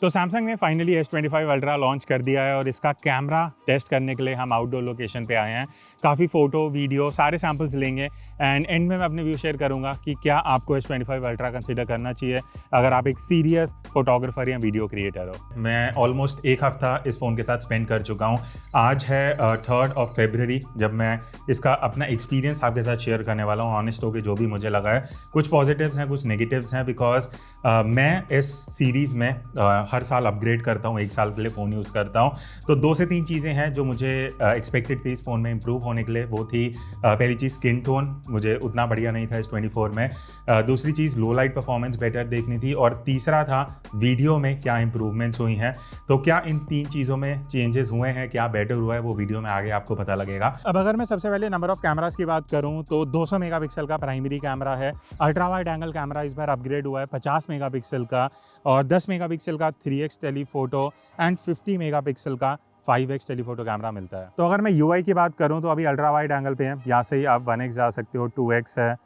तो सैमसंग ने finally S25 ultra launch कर दिया है और इसका कैमरा टेस्ट करने के लिए हम आउटडोर लोकेशन पे आए हैं। काफ़ी फ़ोटो वीडियो सारे सैम्पल्स लेंगे एंड एंड में मैं अपने व्यू शेयर करूंगा कि क्या आपको S25 अल्ट्रा कंसीडर करना चाहिए अगर आप एक सीरियस फोटोग्राफर या वीडियो क्रिएटर हो। मैं ऑलमोस्ट एक हफ्ता इस फ़ोन के साथ स्पेंड कर चुका हूँ। आज है 3 फरवरी जब मैं इसका अपना एक्सपीरियंस आपके साथ शेयर करने वाला हूँ। ऑनेस्ट होकर जो भी मुझे लगा है, कुछ पॉजिटिव्स हैं कुछ नेगेटिव्स हैं, बिकॉज मैं इस सीरीज़ में हर साल अपग्रेड करता हूँ, 1 साल के लिए फ़ोन यूज़ करता हूँ। तो 2 से 3 चीज़ें हैं जो मुझे एक्सपेक्टेड थी इस फ़ोन में इंप्रूव होने के लिए। वो थी पहली चीज़ स्किन टोन मुझे उतना बढ़िया नहीं था इस 24 में। दूसरी चीज़ लो लाइट परफॉर्मेंस बेटर देखनी थी और तीसरा था वीडियो में क्या इंप्रूवमेंट्स हुई हैं। तो क्या इन 3 चीज़ों में चेंजेस हुए हैं, क्या बेटर हुआ है, वो वीडियो में आगे आपको पता लगेगा। अब अगर मैं सबसे पहले नंबर ऑफ कैमरास की बात करूँ तो 200 मेगापिक्सल का प्राइमरी कैमरा है। अल्ट्रा वाइड एंगल कैमरा इस बार अपग्रेड हुआ है 50 मेगापिक्सल का और 10 मेगापिक्सल का 3x टेलीफोटो एंड 50 मेगापिक्सल का 5x टेलीफोटो कैमरा मिलता है। तो अगर मैं UI की बात करूं तो अभी अल्ट्रा वाइड एंगल पे हैं, यहाँ से ही आप 1x जा सकते हो, 2x है,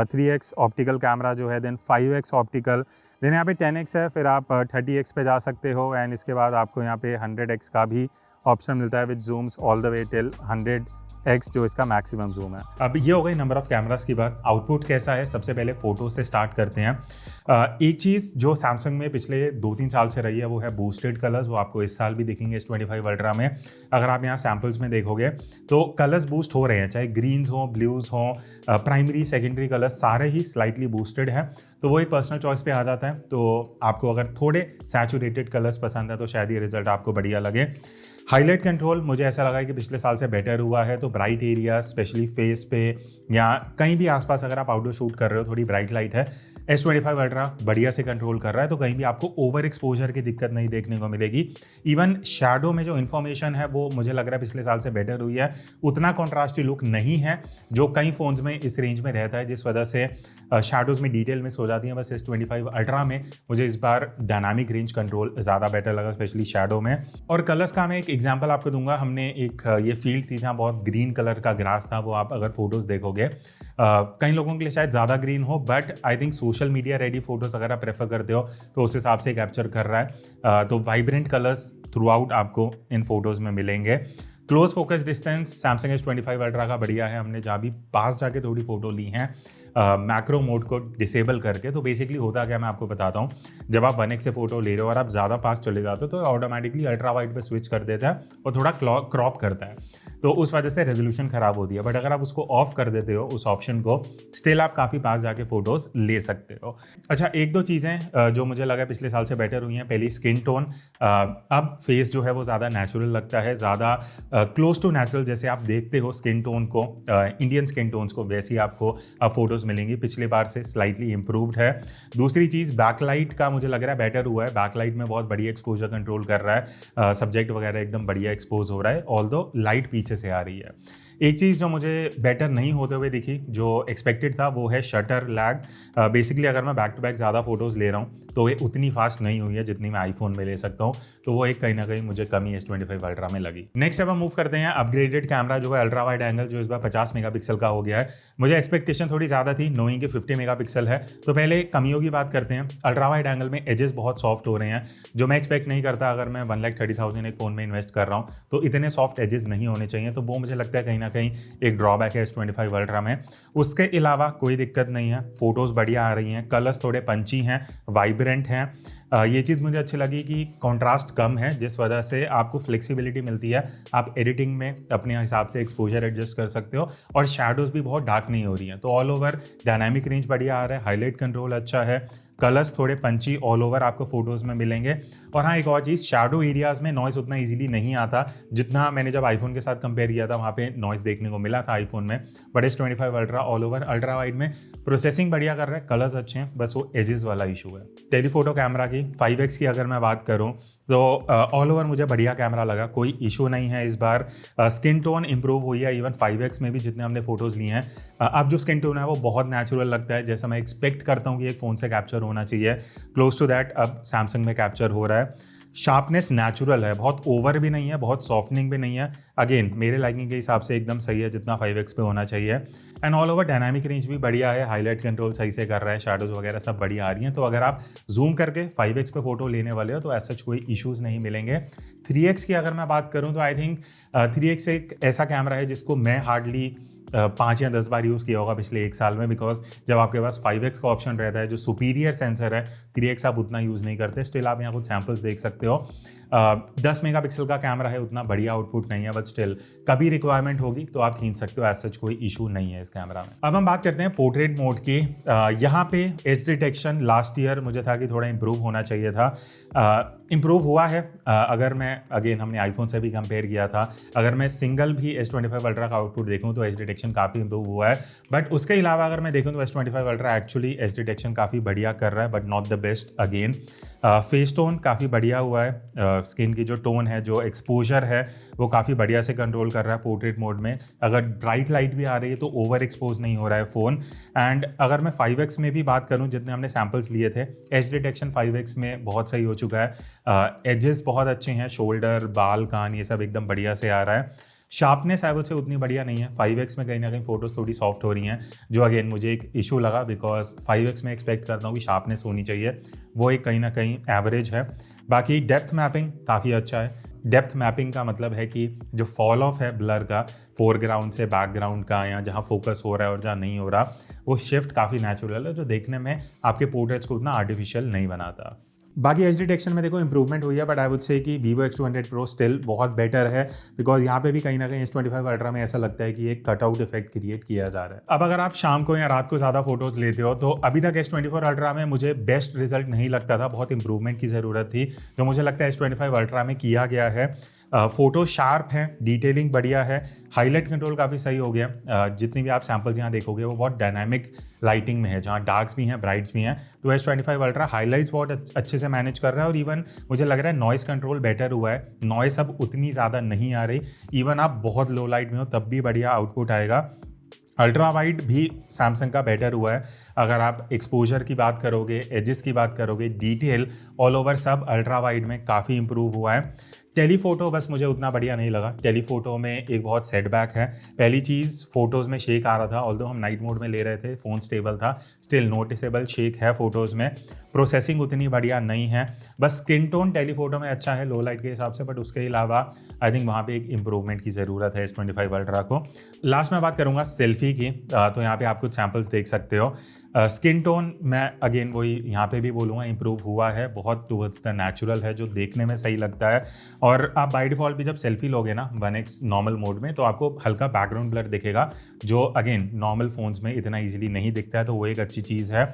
3x ऑप्टिकल कैमरा जो है, देन 5x ऑप्टिकल, देन यहाँ पे 10x है, फिर आप 30x पे जा सकते हो एंड इसके बाद आपको यहाँ पे 100x का भी ऑप्शन मिलता है with Zooms all the way till 100x जो इसका मैक्सिमम जूम है। अब ये हो गई नंबर ऑफ कैमरास की बात। आउटपुट कैसा है, सबसे पहले फ़ोटो से स्टार्ट करते हैं। एक चीज़ जो सैमसंग में पिछले 2-3 साल से रही है वो है बूस्टेड कलर्स। वो आपको इस साल भी दिखेंगे S25 अल्ट्रा में। अगर आप यहाँ सैम्पल्स में देखोगे तो कलर्स बूस्ट हो रहे हैं, चाहे ग्रीन्स हों, ब्लूज़ हों, प्राइमरी सेकेंडरी कलर्स सारे ही स्लाइटली बूस्टेड हैं। तो वो एक पर्सनल चॉइस पे आ जाता है। तो आपको अगर थोड़े सैचुरेटेड कलर्स पसंद है तो शायद ये रिजल्ट आपको बढ़िया लगे। हाईलाइट कंट्रोल मुझे ऐसा लगा है कि पिछले साल से बेटर हुआ है। तो ब्राइट एरिया स्पेशली फेस पे या कहीं भी आसपास अगर आप आउटडोर शूट कर रहे हो, थोड़ी ब्राइट लाइट है, S25 अल्ट्रा बढ़िया से कंट्रोल कर रहा है। तो कहीं भी आपको ओवर एक्सपोजर की दिक्कत नहीं देखने को मिलेगी। इवन शैडो में जो इन्फॉर्मेशन है वो मुझे लग रहा है पिछले साल से बेटर हुई है। उतना कॉन्ट्रास्टी लुक नहीं है जो कई फ़ोन्स में इस रेंज में रहता है, जिस वजह से शैडोज़ में डिटेल मिस हो जाती हैं। बस S25 अल्ट्रा में मुझे इस बार डायनामिक रेंज कंट्रोल ज़्यादा बेटर लगा, स्पेशली शैडो में। और कलर्स का मैं एक एग्जांपल आपको दूंगा। हमने एक ये फील्ड थी जहाँ बहुत ग्रीन कलर का ग्रास था। वो आप अगर फोटोज़ देखोगे कई लोगों के लिए शायद ज़्यादा ग्रीन हो, but I think social media ready photos अगर आप प्रेफर करते हो तो उस हिसाब से कैप्चर कर रहा है। तो वाइब्रेंट कलर्स थ्रू आउट आपको इन फोटोज़ में मिलेंगे। Close focus distance Samsung S25 ultra का बढ़िया है। हमने जहाँ भी पास जाके थोड़ी फ़ोटो ली हैं मैक्रो मोड को डिसेबल करके। तो बेसिकली होता क्या, मैं आपको बताता हूँ। जब आप 1x से फ़ोटो ले रहे हो और आप ज़्यादा पास चले जाते हो तो ऑटोमेटिकली अल्ट्रा वाइड पे स्विच कर देता है और थोड़ा क्रॉप करता है। तो उस वजह से रेजोल्यूशन ख़राब होती है। बट अगर आप उसको ऑफ कर देते हो उस ऑप्शन को, स्टिल आप काफ़ी पास जाके फ़ोटोज़ ले सकते हो। अच्छा, 1-2 चीज़ें जो मुझे लगा पिछले साल से बेटर हुई हैं। पहली स्किन टोन, अब फेस जो है वो ज़्यादा नेचुरल लगता है, ज़्यादा क्लोज टू नेचुरल। जैसे आप देखते हो स्किन टोन को, इंडियन स्किन टोन्स को, वैसे ही आपको अब फोटोज़ मिलेंगी। पिछले बार से स्लाइटली इंप्रूव्ड है। दूसरी चीज़ बैकलाइट का मुझे लग रहा है बेटर हुआ है। बैकलाइट में बहुत बढ़िया एक्सपोजर कंट्रोल कर रहा है, सब्जेक्ट वगैरह एकदम बढ़िया एक्सपोज हो रहा है, ऑल्दो लाइट पीछे से आ रही है। एक चीज़ जो मुझे बेटर नहीं होते हुए दिखी, जो एक्सपेक्टेड था, वो है शटर लैग। बेसिकली अगर मैं बैक टू बैक ज़्यादा फोटोज़ ले रहा हूँ तो ये उतनी फास्ट नहीं हुई है जितनी मैं आईफोन में ले सकता हूँ। तो वो एक कहीं ना कहीं मुझे कमी S25 अल्ट्रा में लगी। नेक्स्ट अब हम मूव करते हैं अपग्रेडेड कैमरा जो है अल्ट्रा वाइड एंगल, जो इस बार 50 मेगापिक्सल का हो गया है। मुझे एक्सपेक्टेशन थोड़ी ज़्यादा थी, नोइंग कि 50 मेगापिक्सल है। तो पहले कमियों की बात करते हैं। अल्ट्रा वाइड एंगल में एजेस बहुत सॉफ्ट हो रहे हैं, जो मैं एक्सपेक्ट नहीं करता। अगर मैं 1,30,000 एक फ़ोन में इन्वेस्ट कर रहा हूँ तो इतने सॉफ्ट एजेस नहीं होने चाहिए। तो वो मुझे लगता है कहीं ना कहीं एक ड्रॉबैक है S25 अल्ट्रा में। उसके अलावा कोई दिक्कत नहीं है, फोटोज़ बढ़िया आ रही हैं, कलर्स थोड़े पंची हैं, वाइब्रेंट हैं। ये चीज़ मुझे अच्छी लगी कि कंट्रास्ट कम है, जिस वजह से आपको फ्लेक्सिबिलिटी मिलती है। आप एडिटिंग में अपने हिसाब से एक्सपोजर एडजस्ट कर सकते हो और शैडोज़ भी बहुत डार्क नहीं हो रही हैं। तो ऑल ओवर डायनामिक रेंज बढ़िया आ रहा है, हाईलाइट कंट्रोल अच्छा है, कलर्स थोड़े पंची ऑल ओवर आपको फोटोज़ में मिलेंगे। और हाँ, एक और चीज़, शैडो एरियाज़ में नॉइज़ उतना इजीली नहीं आता जितना मैंने जब आईफोन के साथ कंपेयर किया था, वहाँ पे नॉइज़ देखने को मिला था आईफोन में। But S25 ultra all over ultra wide में प्रोसेसिंग बढ़िया कर रहा है, कलर्स अच्छे हैं, बस वो एजेस वाला इशू है। टेलीफोटो कैमरा की 5x की अगर मैं बात करूँ तो ऑल ओवर मुझे बढ़िया कैमरा लगा, कोई इशू नहीं है इस बार। स्किन टोन इंप्रूव हुई है, इवन 5x में भी जितने हमने फोटोज़ लिए हैं। अब जो स्किन टोन है वो बहुत नेचुरल लगता है, जैसा मैं एक्सपेक्ट करता हूँ कि एक फ़ोन से कैप्चर होना चाहिए। क्लोज टू दैट अब सैमसंग में कैप्चर हो रहा है। शार्पनेस नेचुरल है, बहुत ओवर भी नहीं है, बहुत सॉफ्टनिंग भी नहीं है। अगेन मेरे लाइकिंग के हिसाब से एकदम सही है जितना 5x पे होना चाहिए। And all over dynamic range भी बढ़िया है, हाईलाइट कंट्रोल सही से कर रहा है, शैडोज वगैरह सब बढ़िया आ रही हैं। तो अगर आप जूम करके 5x पे फोटो लेने वाले हो तो ऐसा कोई इश्यूज़ नहीं मिलेंगे। 3x की अगर मैं बात करूँ तो आई थिंक 3x एक ऐसा कैमरा है जिसको मैं हार्डली 5 या 10 बार यूज़ किया होगा पिछले 1 साल में, बिकॉज जब आपके पास 5x का ऑप्शन रहता है जो सुपीरियर सेंसर है, 3x आप उतना यूज़ नहीं करते। स्टिल आप यहाँ कुछ सैम्पल्स देख सकते हो। 10 मेगापिक्सल का कैमरा है, उतना बढ़िया आउटपुट नहीं है, बट स्टिल कभी रिक्वायरमेंट होगी तो आप खींच सकते हो, ऐसा कोई इशू नहीं है इस कैमरा में। अब हम बात करते हैं पोर्ट्रेट मोड की। यहाँ पे एज डिटेक्शन लास्ट ईयर मुझे था कि थोड़ा इंप्रूव होना चाहिए था, इंप्रूव हुआ है। अगर मैं अगेन हमने आईफोन से भी कंपेयर किया था, अगर मैं सिंगल भी S25 अल्ट्रा का आउटपुट देखूं तो एज डिटेक्शन काफ़ी इंप्रूव हुआ है। बट उसके अलावा अगर मैं देखूं तो S25 ultra actually as detection काफ़ी बढ़िया कर रहा है, but not the best again. Face tone काफ़ी बढ़िया हुआ है, स्किन की जो टोन है, जो एक्सपोजर है, वो काफ़ी बढ़िया से कंट्रोल कर रहा है पोर्ट्रेट मोड में। अगर ब्राइट लाइट भी आ रही है तो ओवर एक्सपोज नहीं हो रहा है फ़ोन। एंड अगर मैं 5x में भी बात करूं, जितने हमने सैम्पल्स लिए थे, एज डिटेक्शन 5x में बहुत सही हो चुका है। एजेस बहुत अच्छे हैं, शोल्डर, बाल, कान, ये सब एकदम बढ़िया से आ रहा है। शार्पनेस आई वुड से उतनी बढ़िया नहीं है, 5x में कहीं ना कहीं फोटोज़ थोड़ी सॉफ्ट हो रही हैं, जो अगेन मुझे एक इशू लगा, बिकॉज 5x में एक्सपेक्ट करता हूँ कि शार्पनेस होनी चाहिए, वो एक कहीं ना कहीं एवरेज है। बाकी डेप्थ मैपिंग काफ़ी अच्छा है। डेप्थ मैपिंग का मतलब है कि जो फॉल ऑफ है ब्लर का, फोरग्राउंड से बैकग्राउंड का, या जहाँ फोकस हो रहा है और जहाँ नहीं हो रहा, वो शिफ्ट काफ़ी नेचुरल है, जो देखने में आपके पोर्ट्रेट्स को उतना आर्टिफिशियल नहीं बनाता। बाकी एज डिटेक्शन में देखो इंप्रूवमेंट हुई है, बट आई वुड से कि Vivo X200 Pro स्टिल बहुत बेटर है, बिकॉज यहाँ पे भी कहीं ना कहीं S25 अल्ट्रा में ऐसा लगता है कि एक कटआउट इफेक्ट क्रिएट किया जा रहा है। अब अगर आप शाम को या रात को ज़्यादा फोटोज लेते हो तो अभी तक S24 अल्ट्रा में मुझे बेस्ट रिजल्ट नहीं लगता था, बहुत इंप्रूवमेंट की ज़रूरत थी, जो मुझे लगता है S25 अल्ट्रा में किया गया है। फोटो शार्प है, डिटेलिंग बढ़िया है, हाईलाइट कंट्रोल काफ़ी सही हो गया। जितनी भी आप सैम्पल्स यहाँ देखोगे वो बहुत डायनामिक लाइटिंग में है, जहाँ डार्क्स भी हैं, ब्राइट्स भी हैं। तो S25 अल्ट्रा हाईलाइट्स बहुत अच्छे से मैनेज कर रहा है, और इवन मुझे लग रहा है नॉइज़ कंट्रोल बेटर हुआ है, नॉइज़ अब उतनी ज़्यादा नहीं आ रही। इवन आप बहुत लो लाइट में हो तब भी बढ़िया आउटपुट आएगा। अल्ट्रा वाइड भी सैमसंग का बेटर हुआ है। अगर आप एक्सपोजर की बात करोगे, एजेस की बात करोगे, डिटेल ऑल ओवर सब अल्ट्रा वाइड में काफ़ी इंप्रूव हुआ है। टेलीफोटो बस मुझे उतना बढ़िया नहीं लगा। टेलीफोटो में एक बहुत सेटबैक है। पहली चीज़, फोटोज़ में शेक आ रहा था, ऑल्दो हम नाइट मोड में ले रहे थे, फ़ोन स्टेबल था, स्टिल नोटिसेबल शेक है फोटोज़ में। प्रोसेसिंग उतनी बढ़िया नहीं है, बस स्किन टोन टेलीफोटो में अच्छा है लो लाइट के हिसाब से, बट उसके अलावा आई थिंक वहाँ पे एक इंप्रूवमेंट की ज़रूरत है S25 अल्ट्रा को। लास्ट में बात करूँगा सेल्फी की, तो यहाँ पे आप कुछ सैम्पल्स देख सकते हो। स्किन टोन मैं अगेन वही यहाँ पे भी बोलूँगा इंप्रूव हुआ है, बहुत टुवर्ड्स द नेचुरल है, जो देखने में सही लगता है। और आप बाय डिफ़ॉल्ट भी जब सेल्फी लोगे ना 1x नॉर्मल मोड में, तो आपको हल्का बैकग्राउंड ब्लर दिखेगा, जो अगेन नॉर्मल फ़ोन्स में इतना ईजिली नहीं दिखता है, तो वो एक अच्छी चीज़ है।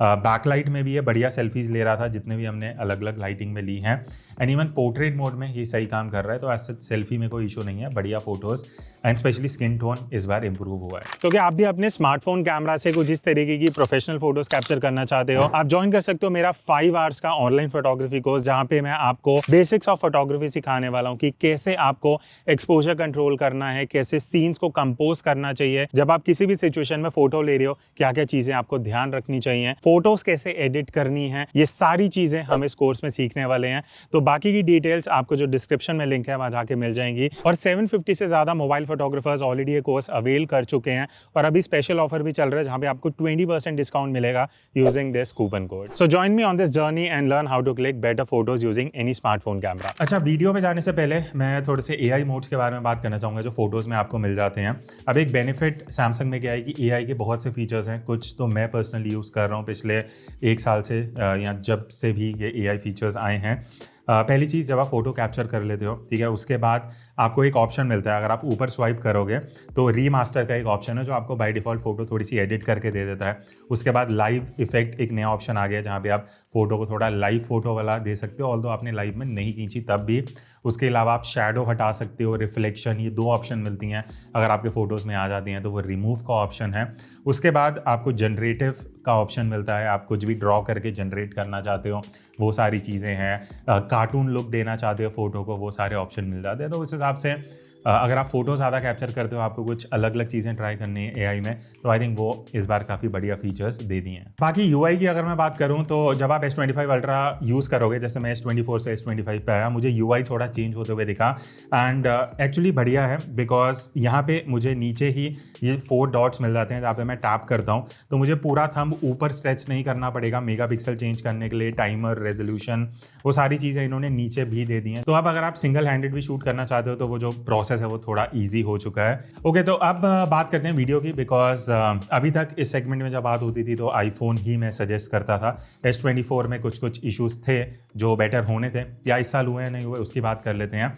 बैकलाइट में भी ये बढ़िया सेल्फीज़ ले रहा था जितने भी हमने अलग अलग लाइटिंग में ली हैं, एंड इवन पोर्ट्रेट मोड में ये सही काम कर रहा है, तो ऐसे सेल्फी में कोई इशू नहीं है, बढ़िया photos, and specially skin tone इस बार इंप्रूव हुआ है। तो क्या आप भी अपने स्मार्टफोन कैमरा से कुछ इस तरीके की प्रोफेशनल फोटोज कैप्चर करना चाहते हो? आप ज्वाइन कर सकते हो मेरा 5 आवर्स का ऑनलाइन फोटोग्राफी कोर्स, जहाँ पे मैं आपको बेसिक्स ऑफ फोटोग्राफी सिखाने वाला हूँ कि कैसे आपको एक्सपोजर कंट्रोल करना है, कैसे सीन्स को कंपोज करना चाहिए, जब आप किसी भी सिचुएशन में फोटो ले रहे हो क्या क्या चीजें आपको ध्यान रखनी चाहिए, फोटोज कैसे एडिट करनी है, ये सारी चीजें हम इस कोर्स में सीखने वाले हैं। तो बाकी की डिटेल्स आपको जो डिस्क्रिप्शन में लिंक है वहां जाके मिल जाएंगी। और 750 से ज्यादा मोबाइल फोटोग्राफर्स ऑलरेडी ये कोर्स अवेल कर चुके हैं, और अभी स्पेशल ऑफर भी चल रहा है जहां पे आपको 20% डिस्काउंट मिलेगा using this coupon code. So join me on this journey and learn how to click better photos using any smartphone camera. अच्छा, वीडियो पे जाने से पहले मैं थोड़े से AI मोड्स के बारे में बात करना चाहूंगा जो फोटोज में आपको मिल जाते हैं। अब एक बेनिफिट सैमसंग में क्या है कि AI के बहुत से फीचर्स हैं, कुछ तो मैं पर्सनली यूज़ कर रहा हूँ पिछले 1 साल से, या जब से भी ये AI फीचर्स आए हैं। पहली चीज़, जब आप फोटो कैप्चर कर लेते हो, ठीक है, उसके बाद आपको एक ऑप्शन मिलता है, अगर आप ऊपर स्वाइप करोगे तो रीमास्टर का एक ऑप्शन है जो आपको बाय डिफ़ॉल्ट फोटो थोड़ी सी एडिट करके दे देता है। उसके बाद लाइव इफेक्ट एक नया ऑप्शन आ गया जहाँ पे आप फोटो को थोड़ा लाइव फोटो वाला दे सकते हो, ऑल्दो आपने लाइव में नहीं खींची तब भी। उसके अलावा आप शैडो हटा सकते हो, रिफ्लेक्शन, ये 2 ऑप्शन मिलती हैं। अगर आपके फोटोज़ में आ जाती हैं तो वो रिमूव का ऑप्शन है। उसके बाद आपको जनरेटिव का ऑप्शन मिलता है, आप कुछ भी ड्रॉ करके जनरेट करना चाहते हो वो सारी चीज़ें हैं। कार्टून लुक देना चाहते हो फोटो को, वो सारे ऑप्शन मिल जाते हैं। तो उस हिसाब से अगर आप फोटो ज़्यादा कैप्चर करते हो, आपको कुछ अलग अलग चीज़ें ट्राई करनी है एआई में, तो आई थिंक वो इस बार काफ़ी बढ़िया फीचर्स दे दिए हैं। बाकी यूआई की अगर मैं बात करूं तो जब आप S25 अल्ट्रा यूज़ करोगे, जैसे मैं S24 से S25 पे आया, मुझे यूआई थोड़ा चेंज होते हुए दिखा एंड एक्चुअली बढ़िया है, बिकॉज यहाँ पे मुझे नीचे ही ये 4 डॉट्स मिल जाते हैं जहाँ पे मैं टैप करता हूँ, तो मुझे पूरा थंब ऊपर स्ट्रेच नहीं करना पड़ेगा मेगापिक्सल चेंज करने के लिए, टाइमर, रेजोल्यूशन, वो सारी चीज़ें इन्होंने नीचे भी दे दी हैं। तो अब अगर आप सिंगल हैंडेड भी शूट करना चाहते हो तो वो जो प्रोसेस है वो थोड़ा ईजी हो चुका है। ओके, तो अब बात करते हैं वीडियो की, बिकॉज अभी तक इस सेगमेंट में जब बात होती थी तो आईफोन ही मैं सजेस्ट करता था। S24 में कुछ इश्यूज थे जो बेटर होने थे, या इस साल हुए हैं नहीं हुए उसकी बात कर लेते हैं।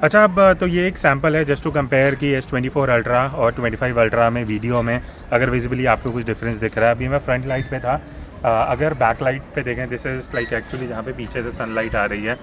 अच्छा, अब तो ये एक सैम्पल है जस्ट टू कंपेयर कि S24 अल्ट्रा और 25 अल्ट्रा में वीडियो में अगर विजिबली आपको कुछ डिफरेंस दिख रहा है। अभी मैं फ्रंट लाइट पे था, अगर बैक लाइट पे देखें, दिस इज़ लाइक एक्चुअली जहाँ पे पीछे से सनलाइट आ रही है,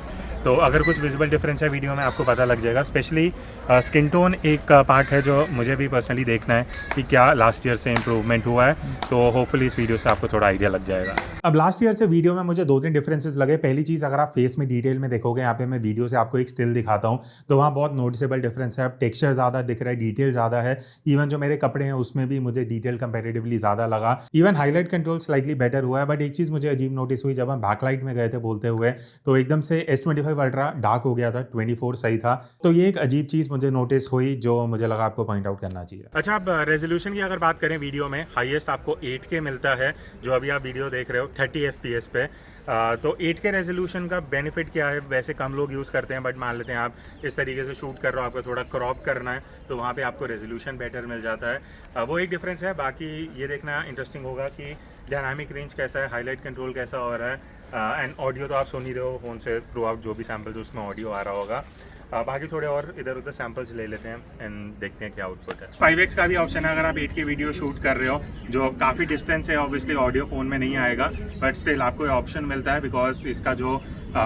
तो अगर कुछ विजिबल डिफरेंस है वीडियो में आपको पता लग जाएगा। स्पेशली स्किन टोन एक पार्ट है जो मुझे भी पर्सनली देखना है कि क्या लास्ट ईयर से इम्प्रूवमेंट हुआ है, तो होपफुली इस वीडियो से आपको थोड़ा आइडिया लग जाएगा। अब लास्ट ईयर से वीडियो में मुझे 2-3 डिफरेंसेस लगे। पहली चीज़, अगर आप फेस में डिटेल में देखोगे, यहाँ पे मैं वीडियो से आपको एक स्टिल दिखाता हूँ, तो वहाँ बहुत नोटिसेबल डिफरेंस है। अब टेक्सचर ज़्यादा दिख रहा है, डिटेल ज़्यादा है, इवन जो मेरे कपड़े हैं उसमें भी मुझे डिटेल कंपेरेटिवली ज़्यादा लगा। Even highlight control slightly better हुआ है। बट एक चीज़ मुझे अजीब नोटिस हुई, जब हम बैकलाइट में गए थे बोलते हुए, तो एकदम से S25 अल्ट्रा डार्क हो गया था, 24 सही था। तो ये एक अजीब चीज़ मुझे नोटिस हुई जो मुझे लगा आपको पॉइंट आउट करना चाहिए। अच्छा, अब रेजोल्यूशन की अगर बात करें, वीडियो में हाईएस्ट आपको 8K मिलता है, जो अभी आप वीडियो देख रहे हो 30 FPS पे। तो 8K रेजोल्यूशन का बेनिफिट क्या है, वैसे कम लोग यूज़ करते हैं, बट मान लेते हैं आप इस तरीके से शूट कर रहे हो, आपको थोड़ा क्रॉप करना है, तो वहाँ पे आपको रेजोल्यूशन बेटर मिल जाता है। वो एक डिफरेंस है। बाकी ये देखना इंटरेस्टिंग होगा कि डायनामिक रेंज कैसा है, हाईलाइट कंट्रोल कैसा हो रहा है, एंड ऑडियो तो आप सुन ही रहे हो फ़ोन से थ्रू आउट, जो भी सैम्पल्स उसमें ऑडियो आ रहा होगा। बाकी थोड़े और इधर उधर सैम्पल्स ले लेते हैं एंड देखते हैं क्या आउटपुट है। 5x का भी ऑप्शन है अगर आप 8K वीडियो शूट कर रहे हो, जो काफ़ी डिस्टेंस है, ऑब्वियसली ऑडियो फ़ोन में नहीं आएगा, बट स्टिल आपको ये ऑप्शन मिलता है, बिकॉज इसका जो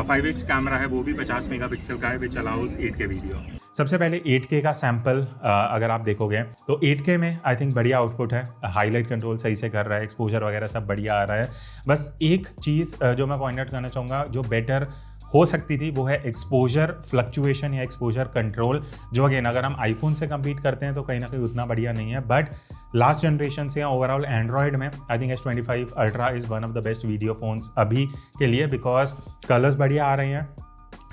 5x कैमरा है वो भी 50 मेगापिक्सल का है, विच अलाउज 8K वीडियो। सबसे पहले 8K का सैम्पल अगर आप देखोगे तो 8K में आई थिंक बढ़िया आउटपुट है, हाईलाइट कंट्रोल सही से कर रहा है, एक्सपोजर वगैरह सब बढ़िया आ रहा है। बस एक चीज़ जो मैं पॉइंट आउट करना चाहूँगा जो बेटर हो सकती थी, वो है एक्सपोजर फ्लक्चुएशन या एक्सपोजर कंट्रोल, जो अगेन अगर हम आईफोन से कंपीट करते हैं तो कहीं ना कहीं उतना बढ़िया नहीं है। बट लास्ट जनरेशन से या ओवरऑल एंड्रॉयड में I think S25 ultra is one of the best video phones अभी के लिए, बिकॉज कलर्स बढ़िया आ रहे हैं,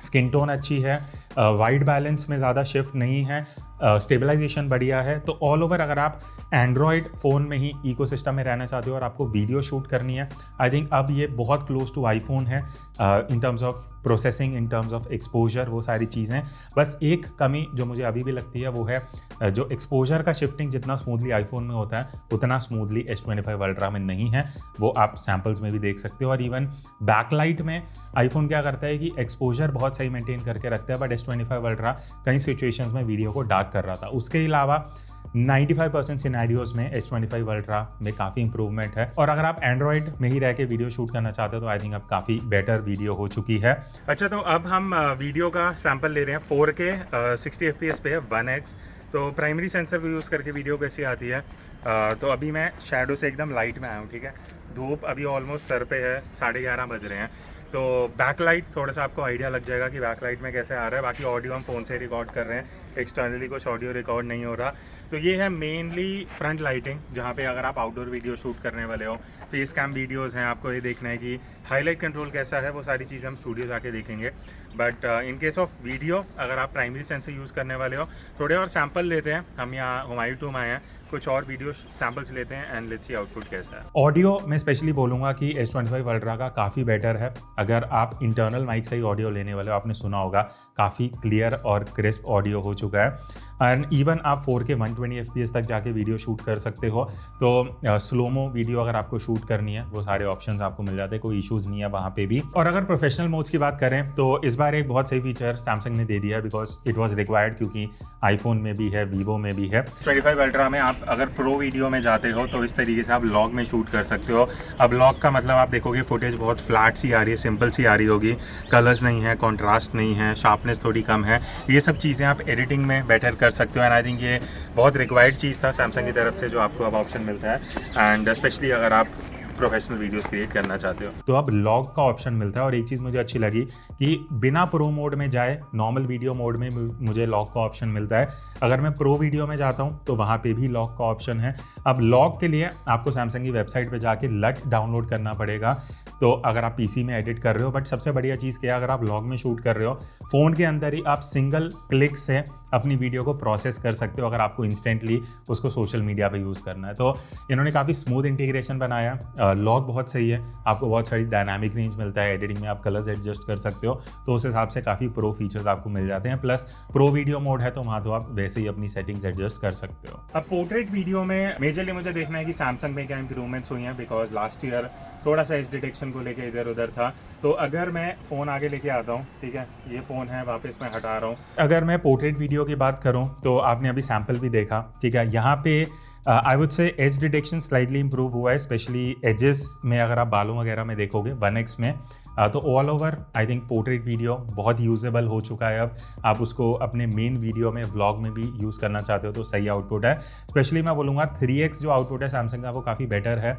स्किन टोन अच्छी है, वाइट बैलेंस में ज़्यादा शिफ्ट नहीं है, स्टेबलाइजेशन बढ़िया है। तो ऑल ओवर अगर आप एंड्रॉयड फ़ोन में ही इकोसिस्टम में रहना चाहते हो और आपको वीडियो शूट करनी है, आई थिंक अब ये बहुत क्लोज टू आईफोन है in terms of processing, in terms of exposure, वो सारी चीज़ें। बस एक कमी जो मुझे अभी भी लगती है वो है जो एक्सपोजर का शिफ्टिंग जितना स्मूथली आईफोन में होता है उतना स्मूथली S25 अल्ट्रा में नहीं है, वो आप सैम्पल्स में भी देख सकते हो। और इवन बैकलाइट में आईफोन क्या करता है कि एक्सपोजर बहुत सही मेंटेन करके रखता है, बट S25 अल्ट्रा कई सिचुएशंस में वीडियो को डार्क कर रहा था। उसके अलावा 95% सिनेरियोज में S25 अल्ट्रा में काफ़ी इंप्रूवमेंट है। और अगर आप एंड्रॉयड में ही रह के वीडियो शूट करना चाहते हो तो आई थिंक अब काफ़ी बेटर वीडियो हो चुकी है। अच्छा, तो अब हम वीडियो का सैंपल ले रहे हैं 4K 60 FPS पे है 1x। तो प्राइमरी सेंसर को यूज़ करके वीडियो कैसी आती है, तो अभी मैं शैडो से एकदम लाइट में आया हूँ, ठीक है। धूप अभी ऑलमोस्ट सर पे है, 11:30 बज रहे हैं, तो बैकलाइट थोड़ा सा आपको आइडिया लग जाएगा कि बैकलाइट में कैसे आ रहा है। बाकी ऑडियो हम फ़ोन से रिकॉर्ड कर रहे हैं, एक्सटर्नली कुछ ऑडियो रिकॉर्ड नहीं हो रहा। तो ये है मेनली फ्रंट लाइटिंग, जहाँ पे अगर आप आउटडोर वीडियो शूट करने वाले हो, फेस कैम वीडियोज़ हैं, आपको ये देखना है कि हाईलाइट कंट्रोल कैसा है, वो सारी चीज़ें हम स्टूडियो जाके देखेंगे। But in case of video अगर आप प्राइमरी सेंसर यूज़ करने वाले हो, थोड़े और सैम्पल लेते हैं। हम यहाँ हुमायूं टू में आए हैं, कुछ और वीडियो सैम्पल्स लेते हैं एंड लेट्स सी आउटपुट कैसा है। ऑडियो में स्पेशली बोलूँगा कि S25 अल्ट्रा का काफ़ी बेटर है। अगर आप इंटरनल माइक से ही ऑडियो लेने वाले हो, आपने सुना होगा काफ़ी क्लियर और क्रिस्प ऑडियो हो चुका है। एंड इवन आप 4K 120 FPS तक जाके वीडियो शूट कर सकते हो। तो स्लोमो वीडियो अगर आपको शूट करनी है, वो सारे ऑप्शंस आपको मिल जाते हैं, कोई इश्यूज़ नहीं है वहाँ पे भी। और अगर प्रोफेशनल मोड्स की बात करें तो इस बार एक बहुत सही फीचर सैमसंग ने दे दिया है, बिकॉज इट वॉज रिक्वायर्ड, क्योंकि आईफोन में भी है, वीवो में भी है। 25 अल्ट्रा में आप अगर प्रो वीडियो में जाते हो तो इस तरीके से आप व्लॉग में शूट कर सकते हो। अब व्लॉग का मतलब आप देखोगे फुटेज बहुत फ्लैट सी आ रही है, सिंपल सी आ रही होगी, कलर्स नहीं है, कॉन्ट्रास्ट नहीं है, शार्पनेस थोड़ी कम है। ये सब चीज़ें आप एडिटिंग में बेटर कर सकते हो। एंड आई थिंक ये बहुत रिक्वायर्ड चीज़ था सैमसंग की तरफ से, जो आपको अब ऑप्शन मिलता है। एंड स्पेशली अगर आप प्रोफेशनल वीडियोस क्रिएट करना चाहते हो तो अब लॉग का ऑप्शन मिलता है। और एक चीज़ मुझे अच्छी लगी कि बिना प्रो मोड में जाए नॉर्मल वीडियो मोड में मुझे लॉग का ऑप्शन मिलता है। अगर मैं प्रो वीडियो में जाता हूँ तो वहाँ पे भी लॉग का ऑप्शन है। अब लॉग के लिए आपको सैमसंग की वेबसाइट पे जाके लट डाउनलोड करना पड़ेगा। तो अगर आप पीसी में एडिट कर रहे हो, बट सबसे बढ़िया चीज़ क्या है, अगर आप लॉग में शूट कर रहे हो फ़ोन के अंदर ही आप सिंगल क्लिक से अपनी वीडियो को प्रोसेस कर सकते हो अगर आपको इंस्टेंटली उसको सोशल मीडिया पे यूज़ करना है। तो इन्होंने काफ़ी स्मूथ इंटीग्रेशन बनाया। लॉग बहुत सही है, आपको बहुत सारी डायनामिक रेंज मिलता है, एडिटिंग में आप कलर्स एडजस्ट कर सकते हो, तो उस हिसाब से काफ़ी प्रो फीचर्स आपको मिल जाते हैं। प्लस प्रो वीडियो मोड है तो वहाँ तो आप वैसे ही अपनी सेटिंग्स एडजस्ट कर सकते हो। अब पोर्ट्रेट वीडियो में मेजरली मुझे देखना है कि सैमसंग में क्या इंप्रूवमेंट्स हुई हैं, बिकॉज लास्ट ईयर थोड़ा सा एज डिटेक्शन को लेके इधर उधर था। तो अगर मैं फ़ोन आगे लेके आता हूँ, ठीक है, ये फ़ोन है, वापस मैं हटा रहा हूँ। अगर मैं पोर्ट्रेट वीडियो की बात करूँ तो आपने अभी सैम्पल भी देखा, ठीक है, यहाँ पे I would say as detection slightly improve हुआ है, स्पेशली एजेस में अगर आप बालों वगैरह में देखोगे 1x में। तो all over I think portrait video बहुत यूजेबल हो चुका है। अब आप उसको अपने मेन वीडियो में व्लॉग में भी यूज़ करना चाहते हो तो सही आउटपुट है। स्पेशली मैं बोलूँगा 3x जो आउटपुट है सैमसंग का वो काफ़ी बेटर है।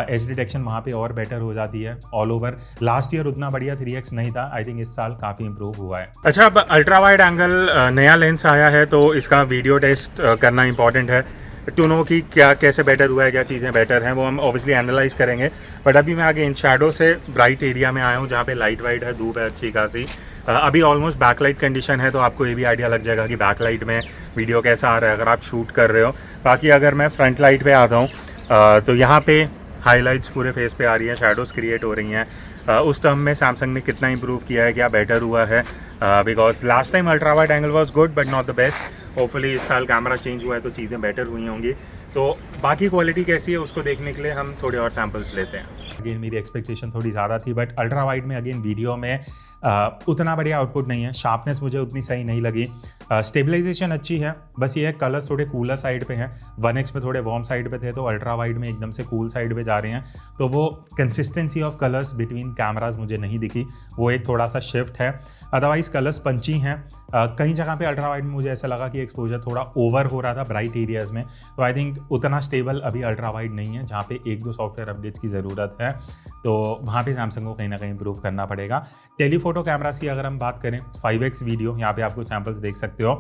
एज डिटेक्शन वहाँ पे और बेटर हो जाती है। ऑल ओवर लास्ट ईयर उतना बढ़िया 3x नहीं था, आई थिंक इस साल काफ़ी इंप्रूव हुआ है। अच्छा, अब अल्ट्रा वाइड एंगल नया लेंस आया है तो इसका वीडियो टेस्ट करना इंपॉर्टेंट है टू नो कि क्या कैसे बेटर हुआ है, क्या चीज़ें बेटर हैं, वो हम ऑब्वियसली एनालाइज करेंगे। बट अभी मैं आगे इन शैडो से ब्राइट एरिया में आया हूँ जहाँ पे लाइट वाइट है, धूप है अच्छी खासी। अभी ऑलमोस्ट बैकलाइट कंडीशन है तो आपको ये भी आइडिया लग जाएगा कि बैकलाइट में वीडियो कैसा आ रहा है अगर आप शूट कर रहे हो। बाकी अगर मैं फ्रंट लाइट पे आता हूँ तो यहाँ पे हाईलाइट्स पूरे फेस पे आ रही हैं, शैडोज़ क्रिएट हो रही हैं। उस टर्म में सैमसंग ने कितना इंप्रूव किया है, क्या बेटर हुआ है, because last time ultra wide angle was good but not the best. Hopefully इस साल कैमरा चेंज हुआ है तो चीज़ें बेटर हुई होंगी। तो बाकी क्वालिटी कैसी है उसको देखने के लिए हम थोड़े और सैम्पल्स लेते हैं। अगेन मेरी एक्सपेक्टेशन थोड़ी ज़्यादा थी बट अल्ट्रा वाइड में अगेन वीडियो में उतना बढ़िया आउटपुट नहीं है। शार्पनेस मुझे उतनी सही नहीं लगी। स्टेबलाइजेशन अच्छी है, बस ये है कलर्स थोड़े कूलर साइड पे हैं। 1x में थोड़े वार्म साइड पे थे तो अल्ट्रा वाइड में एकदम से कूल साइड पे जा रहे हैं। तो वो consistency of colours between cameras मुझे नहीं दिखी, वो एक थोड़ा सा शिफ्ट है। अदरवाइज कलर्स पंची हैं। कई जगह पे अल्ट्रा वाइड में मुझे ऐसा लगा कि एक्सपोजर थोड़ा ओवर हो रहा था ब्राइट एरियाज़ में। तो आई थिंक उतना स्टेबल अभी अल्ट्रा वाइड नहीं है, जहाँ पे 1-2 सॉफ्टवेयर अपडेट्स की ज़रूरत है। तो वहाँ पे सैमसंग को कहीं ना कहीं इंप्रूव करना पड़ेगा। टेलीफोटो कैमरास की अगर हम बात करें, 5x वीडियो, यहाँ पे आपको सैम्पल्स देख सकते हो।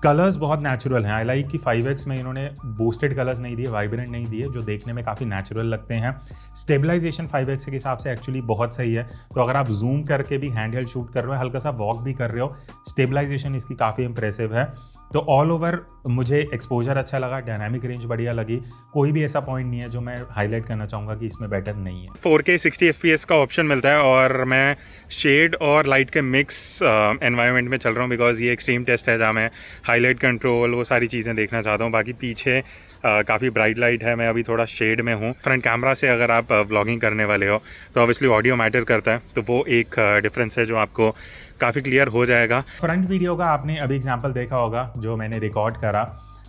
कलर्स बहुत नेचुरल हैं। आई लाइक कि 5x में इन्होंने बूस्टेड कलर्स नहीं दिए, वाइब्रेंट नहीं दिए, जो देखने में काफ़ी नेचुरल लगते हैं। स्टेबलाइजेशन 5x के हिसाब से एक्चुअली बहुत सही है। तो अगर आप जूम करके भी हैंड हेल्ड शूट कर रहे हो, हल्का सा वॉक भी कर रहे हो, स्टेबलाइजेशन इसकी काफ़ी इंप्रेसिव है। तो ऑल ओवर मुझे एक्सपोजर अच्छा लगा, डायनामिक रेंज बढ़िया लगी। कोई भी ऐसा पॉइंट नहीं है जो मैं हाईलाइट करना चाहूँगा कि इसमें बेटर नहीं है। 4K 60 FPS का ऑप्शन मिलता है और मैं शेड और लाइट के मिक्स एनवायरनमेंट में चल रहा हूँ बिकॉज ये एक्सट्रीम टेस्ट है जहाँ मैं हाईलाइट कंट्रोल वो सारी चीज़ें देखना चाहता हूँ। बाकी पीछे काफ़ी ब्राइट लाइट है, मैं अभी थोड़ा शेड में हूँ। फ्रंट कैमरा से अगर आप व्लॉगिंग करने वाले हो तो ऑब्वियसली ऑडियो मैटर करता है, तो वो एक डिफरेंस है जो आपको काफ़ी क्लियर हो जाएगा। फ्रंट वीडियो का आपने अभी एग्जांपल देखा होगा जो मैंने रिकॉर्ड करा।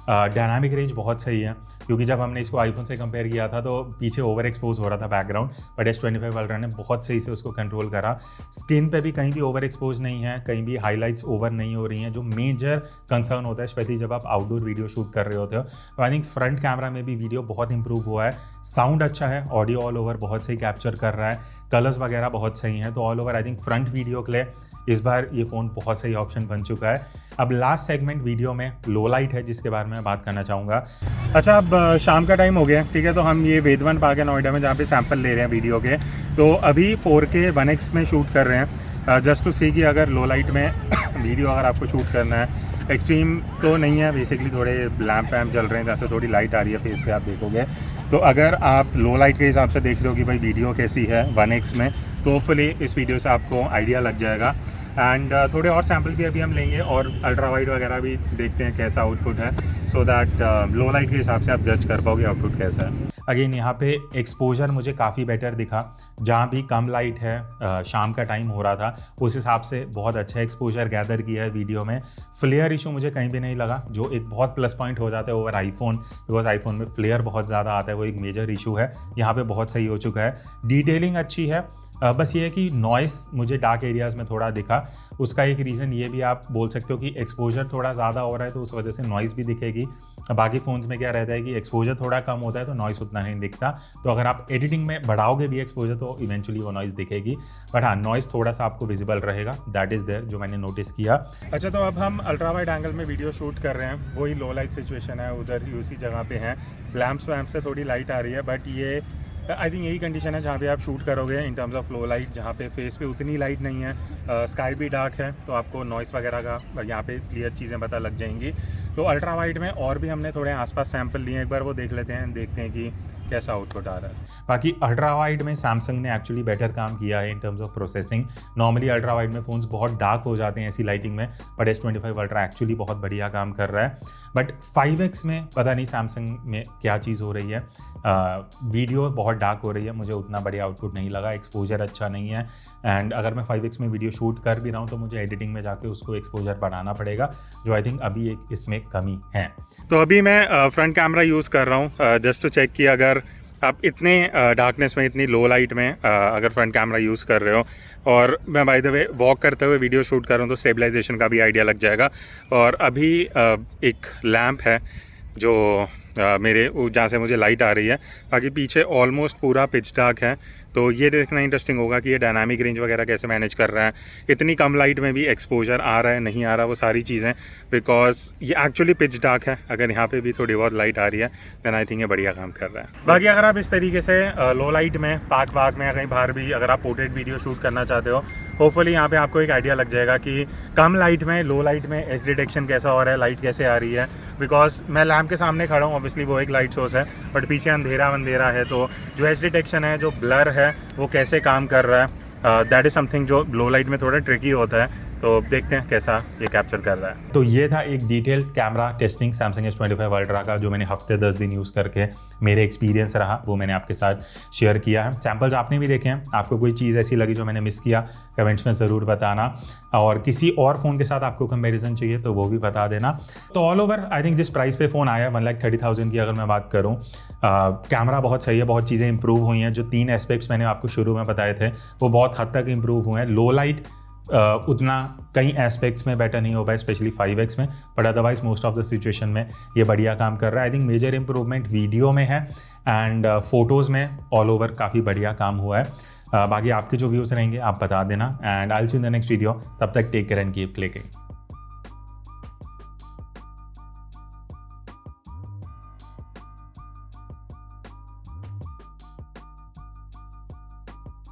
डायनामिक रेंज बहुत सही है क्योंकि जब हमने इसको आईफोन से कंपेयर किया था तो पीछे ओवर एक्सपोज हो रहा था बैकग्राउंड, बट S25 अल्ट्रा ने बहुत सही से उसको कंट्रोल करा। स्किन पे भी कहीं भी ओवर एक्सपोज नहीं है, कहीं भी हाइलाइट्स ओवर नहीं हो रही हैं, जो मेजर कंसर्न होता है स्पेशली जब आप आउटडोर वीडियो शूट कर रहे होते हो। तो आई थिंक फ्रंट कैमरा में भी वीडियो बहुत इंप्रूव हुआ है। साउंड अच्छा है, ऑडियो ऑल ओवर बहुत सही कैप्चर कर रहा है, कलर्स वगैरह बहुत सही हैं। तो all over I think front video के लिए इस बार ये फ़ोन बहुत सही ऑप्शन बन चुका है। अब लास्ट सेगमेंट वीडियो में लो लाइट है जिसके बारे में बात करना चाहूँगा। अच्छा, अब शाम का टाइम हो गया, ठीक है, तो हम ये वेदवन पार्क है नोएडा में जहाँ पे सैंपल ले रहे हैं वीडियो के। तो अभी 4K 1x में शूट कर रहे हैं जस्ट टू सी कि अगर लो लाइट में वीडियो अगर आपको शूट करना है, एक्सट्रीम तो नहीं है, बेसिकली थोड़े लैम्प वैम्प जल रहे हैं जैसे थोड़ी लाइट आ रही है फेस पे आप देखोगे। तो अगर आप लो लाइट के हिसाब से देख रहे हो कि भाई वीडियो कैसी है 1x में, तो होपफुली इस वीडियो से आपको आइडिया लग जाएगा। एंड थोड़े और सैम्पल भी अभी हम लेंगे और अल्ट्रा वाइड वगैरह भी देखते हैं कैसा आउटपुट है, सो दैट लो लाइट के हिसाब से आप जज कर पाओगे आउटपुट कैसा है। अगेन यहाँ पे एक्सपोजर मुझे काफ़ी बेटर दिखा, जहाँ भी कम लाइट है, शाम का टाइम हो रहा था, उस हिसाब से बहुत अच्छा एक्सपोजर गैदर किया है वीडियो में। फ्लेयर इशू मुझे कहीं भी नहीं लगा, जो एक बहुत प्लस पॉइंट हो जाता है ओवर आईफोन, बिकॉज आईफोन में फ्लेयर बहुत ज़्यादा आता है, वो एक मेजर इशू है। यहाँ पे बहुत सही हो चुका है। डिटेलिंग अच्छी है, बस ये है कि नॉइस मुझे डार्क एरियाज़ में थोड़ा दिखा। उसका एक रीज़न ये भी आप बोल सकते हो कि एक्सपोजर थोड़ा ज़्यादा हो रहा है तो उस वजह से नॉइस भी दिखेगी। बाकी फ़ोन्स में क्या रहता है कि एक्सपोजर थोड़ा कम होता है तो नॉइस उतना नहीं दिखता, तो अगर आप एडिटिंग में बढ़ाओगे भी एक्सपोजर तो इवेंचुअली वो नॉइस दिखेगी। बट हाँ, नॉइस थोड़ा सा आपको विजिबल रहेगा, दैट इज़ देयर, जो मैंने नोटिस किया। अच्छा, तो अब हम अल्ट्रा वाइड एंगल में वीडियो शूट कर रहे हैं, वही लो लाइट सिचुएशन है, उधर ही उसी जगह पे हैं। लैम्प्स वैम्प से थोड़ी लाइट आ रही है, बट ये आई थिंक यही कंडीशन है जहाँ पे आप शूट करोगे in terms of low light, जहाँ पे फेस पे उतनी लाइट नहीं है, स्काई भी डार्क है, तो आपको नॉइस वगैरह का यहाँ पे क्लियर चीज़ें पता लग जाएंगी। तो अल्ट्रा वाइड में और भी हमने थोड़े आसपास सैंपल लिए, एक बार वो देख लेते हैं, देखते हैं कि कैसा आउटपुट आ रहा है। बाकी अल्ट्रा वाइड में सैमसंग ने एक्चुअली बेटर काम किया है in terms of processing. Normally ultra wide में फ़ोन्स बहुत डार्क हो जाते हैं ऐसी लाइटिंग में, बट S25 अल्ट्रा एक्चुअली बहुत बढ़िया काम कर रहा है। बट 5x में पता नहीं सैमसंग में क्या चीज़ हो रही है, वीडियो बहुत डार्क हो रही है, मुझे उतना बढ़िया आउटपुट नहीं लगा, एक्सपोजर अच्छा नहीं है। एंड अगर मैं 5x में वीडियो शूट कर भी रहा हूँ तो मुझे एडिटिंग में जाके उसको एक्सपोजर बढ़ाना पड़ेगा, जो आई थिंक अभी एक इसमें कमी है। तो अभी मैं फ्रंट कैमरा यूज़ कर रहा हूँ जस्ट टू चेक कि अगर आप इतने डार्कनेस में, इतनी लो लाइट में अगर फ्रंट कैमरा यूज़ कर रहे हो, और मैं बाय द वे वॉक करते हुए वीडियो शूट कर रहा हूँ तो स्टेबलाइजेशन का भी आइडिया लग जाएगा। और अभी एक लैम्प है जो मेरे जहाँ से मुझे लाइट आ रही है, बाकी पीछे ऑलमोस्ट पूरा पिच डार्क है, तो ये देखना इंटरेस्टिंग होगा कि ये डायनामिक रेंज वगैरह कैसे मैनेज कर रहा है, इतनी कम लाइट में भी एक्सपोजर आ रहा है नहीं आ रहा, वो सारी चीज़ें, बिकॉज ये एक्चुअली पिच डार्क है। अगर यहाँ पे भी थोड़ी बहुत लाइट आ रही है देन आई थिंक ये बढ़िया काम कर रहा है। बाकी अगर आप इस तरीके से लो लाइट में पार्क में या कहीं बाहर भी अगर आप पोर्ट्रेट वीडियो शूट करना चाहते हो, होपफुली यहाँ पे आपको एक आइडिया लग जाएगा कि कम लाइट में, लो लाइट में एज डिटेक्शन कैसा हो रहा है, लाइट कैसे आ रही है। बिकॉज मैं लैम्प के सामने खड़ा हूँ, ऑब्वियसली वो एक लाइट सोर्स है, बट पीछे अंधेरा है, तो जो एज डिटेक्शन है, जो ब्लर है, वो कैसे काम कर रहा है, दैट इज़ समथिंग जो लो लाइट में थोड़ा ट्रिकी होता है। तो देखते हैं कैसा ये कैप्चर कर रहा है। तो ये था एक detailed camera testing Samsung S25 ultra का, जो मैंने हफ्ते 10 दिन यूज़ करके मेरे एक्सपीरियंस रहा, वो मैंने आपके साथ शेयर किया है। सैम्पल्स आपने भी देखे हैं, आपको कोई चीज़ ऐसी लगी जो मैंने मिस किया कमेंट्स में ज़रूर बताना, और किसी और फ़ोन के साथ आपको कंपैरिजन चाहिए तो वो भी बता देना। तो ऑल ओवर आई थिंक जिस प्राइस पे फ़ोन आया 1,30,000 की अगर मैं बात करूँ, कैमरा बहुत सही है, बहुत चीज़ें इंप्रूव हुई हैं, जो 3 एस्पेक्ट्स मैंने आपको शुरू में बताए थे वो बहुत हद तक इंप्रूव हुए हैं। लो लाइट उतना कई एस्पेक्ट्स में बेटर नहीं हो पाए, स्पेशली 5x में, but otherwise most of the situation में ये बढ़िया काम कर रहा है। I think major improvement video में है, एंड फोटोज़ में ऑल ओवर काफ़ी बढ़िया काम हुआ है। बाकी आपके जो व्यूज़ रहेंगे आप बता देना, and I will see in the next video. तब तक take care and keep clicking.